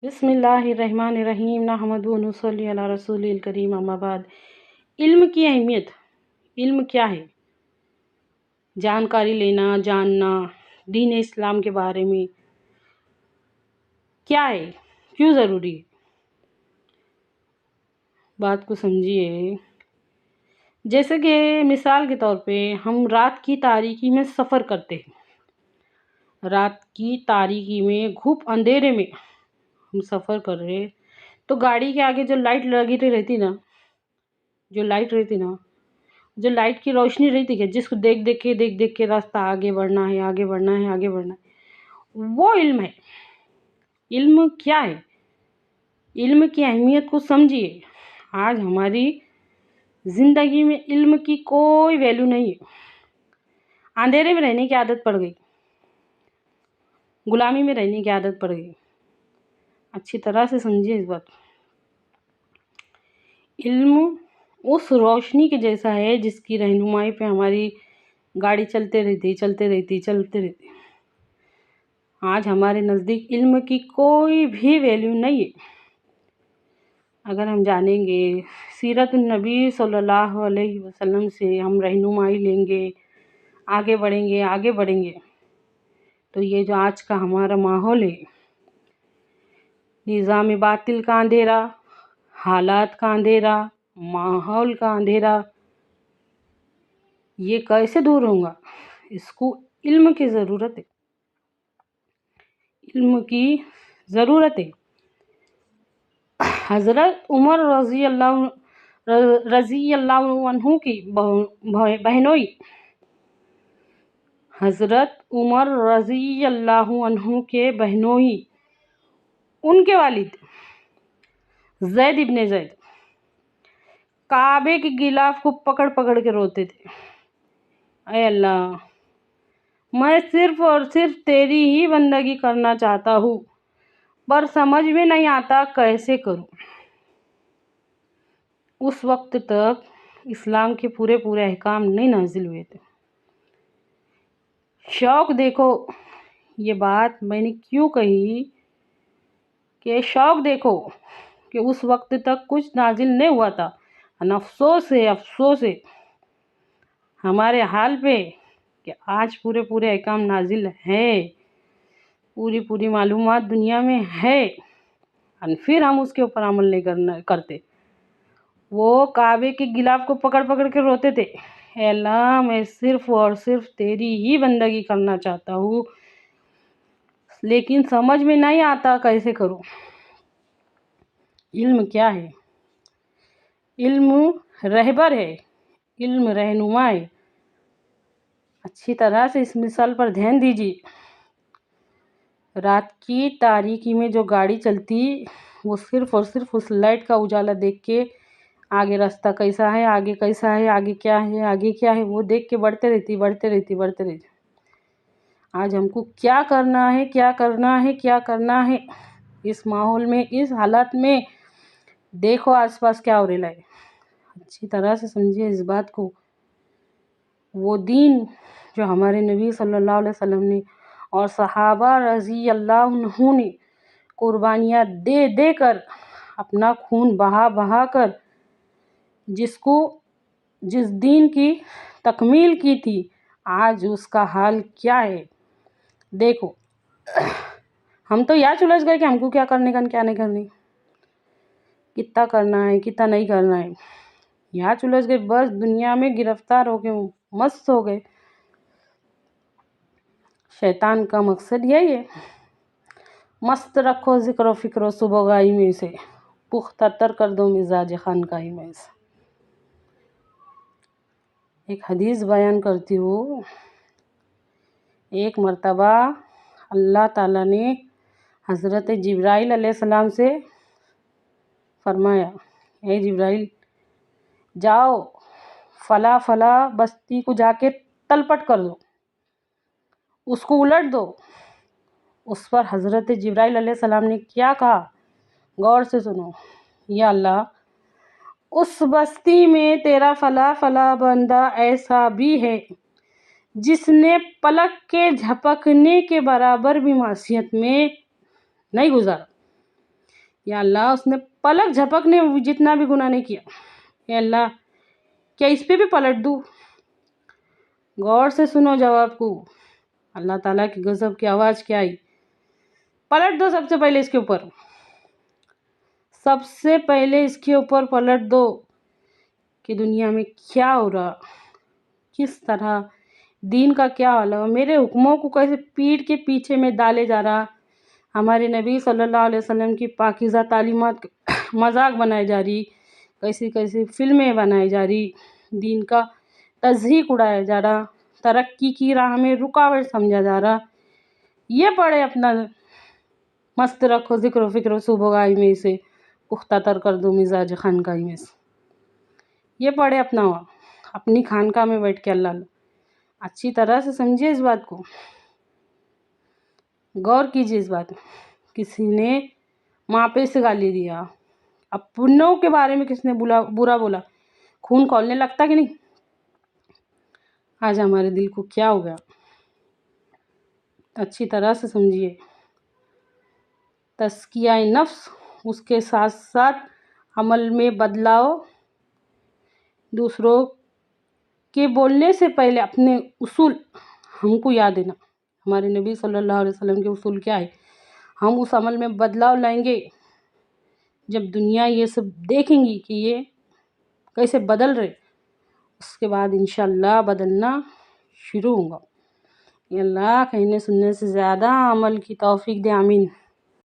بسم اللہ الرحمن الرحیم نحمد و نصلی علی رسول الکریم اما بعد۔ علم کی اہمیت۔ علم کیا ہے؟ جانکاری لینا، جاننا دین اسلام کے بارے میں کیا ہے، کیوں ضروری ہے، بات کو سمجھیے۔ جیسے کہ مثال کے طور پہ ہم رات کی تاریکی میں سفر کرتے ہیں، رات کی تاریکی میں گھوپ اندھیرے میں ہم سفر کر رہے تو گاڑی کے آگے جو لائٹ لگی رہتی نا، جو لائٹ کی روشنی رہتی ہے، جس کو دیکھ دیکھ کے راستہ آگے بڑھنا ہے، وہ علم ہے۔ علم کیا ہے؟ علم کی اہمیت کو سمجھیے۔ آج ہماری زندگی میں علم کی کوئی ویلیو نہیں ہے۔ اندھیرے میں رہنے کی عادت پڑ گئی، غلامی میں رہنے کی عادت پڑ گئی۔ اچھی طرح سے سمجھیے اس بات کو۔ علم اس روشنی کے جیسا ہے جس کی رہنمائی پہ ہماری گاڑی چلتے رہتی۔ آج ہمارے نزدیک علم کی کوئی بھی ویلیو نہیں ہے۔ اگر ہم جانیں گے، سیرت النبی صلی اللہ علیہ وسلم سے ہم رہنمائی لیں گے، آگے بڑھیں گے تو یہ جو آج کا ہمارا ماحول ہے، نظام باطل کا اندھیرا، حالات کا اندھیرا، ماحول کا اندھیرا، یہ کیسے دور ہوگا؟ اس کو علم کی ضرورت ہے۔ علم کی ضرورت ہے۔ حضرت عمر رضی اللہ عنہ کی بہنوئی، حضرت عمر رضی اللہ عنہ کے بہنوئی، ان کے والد زید ابن زید کعبے کے غلاف کو پکڑ کے روتے تھے، اے اللہ، میں صرف اور صرف تیری ہی بندگی کرنا چاہتا ہوں، پر سمجھ میں نہیں آتا کیسے کروں۔ اس وقت تک اسلام کے پورے احکام نہیں نازل ہوئے تھے۔ شوق دیکھو، یہ بات میں نے کیوں کہی کہ شوق دیکھو کہ اس وقت تک کچھ نازل نہیں ہوا تھا۔ افسوس ہے ہمارے حال پہ کہ آج پورے احکام نازل ہے، پوری معلومات دنیا میں ہے، اور پھر ہم اس کے اوپر عمل نہیں کرتے۔ وہ کعبے کے غلاف کو پکڑ کے روتے تھے، اے اللہ، میں صرف اور صرف تیری ہی بندگی کرنا چاہتا ہوں، لیکن سمجھ میں نہیں آتا کیسے کروں۔ علم کیا ہے؟ علم رہبر ہے، علم رہنما ہے۔ اچھی طرح سے اس مثال پر دھیان دیجیے۔ رات کی تاریکی میں جو گاڑی چلتی، وہ صرف اور صرف اس لائٹ کا اجالا دیکھ کے آگے راستہ کیسا ہے، آگے کیا ہے وہ دیکھ کے بڑھتے رہتی۔ آج ہم کو کیا کرنا ہے اس ماحول میں، اس حالات میں، دیکھو آس پاس کیا ہو رہا ہے۔ اچھی طرح سے سمجھیے اس بات کو۔ وہ دین جو ہمارے نبی صلی اللہ علیہ وسلم نے اور صحابہ رضی اللہ عنہ نے قربانیاں دے کر، اپنا خون بہا کر جس دین کی تکمیل کی تھی، آج اس کا حال کیا ہے دیکھو۔ ہم تو یا سلجھ گئے کہ ہم کو کیا کرنے کا، کیا نہیں کرنے، کتنا کرنا ہے، کتنا نہیں کرنا ہے، یا سلجھ گئے، بس دنیا میں گرفتار ہو کے مست ہو گئے۔ شیطان کا مقصد یہی ہے، مست رکھو ذکر و فکر و صبح میں سے، پختہ تر کر دو مزاج خانقاہی میں سے۔ ایک حدیث بیان کرتی ہوں۔ ایک مرتبہ اللہ تعالیٰ نے حضرت جبرائیل علیہ السلام سے فرمایا، اے جبرائیل، جاؤ فلاں بستی کو جا کے تلپٹ کر دو، اس کو الٹ دو۔ اس پر حضرت جبرائیل علیہ السلام نے کیا کہا، غور سے سنو، یا اللہ، اس بستی میں تیرا فلاں بندہ ایسا بھی ہے جس نے پلک کے جھپکنے کے برابر بھی معصیت میں نہیں گزارا، یا اللہ اس نے پلک جھپکنے جتنا بھی گناہ نہیں کیا، یا اللہ کیا اس پہ بھی پلٹ دوں؟ غور سے سنو جواب کو۔ اللہ تعالیٰ کی غضب کی آواز کیا آئی؟ پلٹ دو سب سے پہلے اس کے اوپر، سب سے پہلے اس کے اوپر پلٹ دو کہ دنیا میں کیا ہو رہا، کس طرح دین کا کیا حال ہے، میرے حکموں کو کیسے پیٹھ کے پیچھے میں ڈالے جا رہا، ہمارے نبی صلی اللہ علیہ وسلم کی پاکیزہ تعلیمات مذاق بنائی جا رہی، کیسی کیسی فلمیں بنائی جا رہی، دین کا تضحیق اڑایا جا رہا، ترقی کی راہ میں رکاوٹ سمجھا جا رہا۔ یہ پڑھے اپنا مست رکھو ذکر و فکر و صبحگاہی میں سے، پختہ تر کر دو مزاج خانقاہی میں سے۔ یہ پڑھے اپنا اپنی خانقاہ میں بیٹھ کے اللہ اچھی طرح سے سمجھیے اس بات کو، غور کیجیے اس بات میں۔ کسی نے ماں پہ سے گالی دیا، اپنوں کے بارے میں کس نے برا بولا، خون کھولنے لگتا کہ نہیں؟ آج ہمارے دل کو کیا ہو گیا، اچھی طرح سے سمجھیے۔ تزکیہ نفس، اس کے ساتھ ساتھ عمل میں بدلاؤ، دوسروں کے بولنے سے پہلے اپنے اصول ہم کو یاد دینا، ہمارے نبی صلی اللہ علیہ وسلم کے اصول کیا ہے، ہم اس عمل میں بدلاؤ لائیں گے جب دنیا یہ سب دیکھیں گی کہ یہ کیسے بدل رہے، اس کے بعد انشاءاللہ بدلنا شروع ہوگا۔ یا اللہ کہنے سننے سے زیادہ عمل کی توفیق دے، آمین۔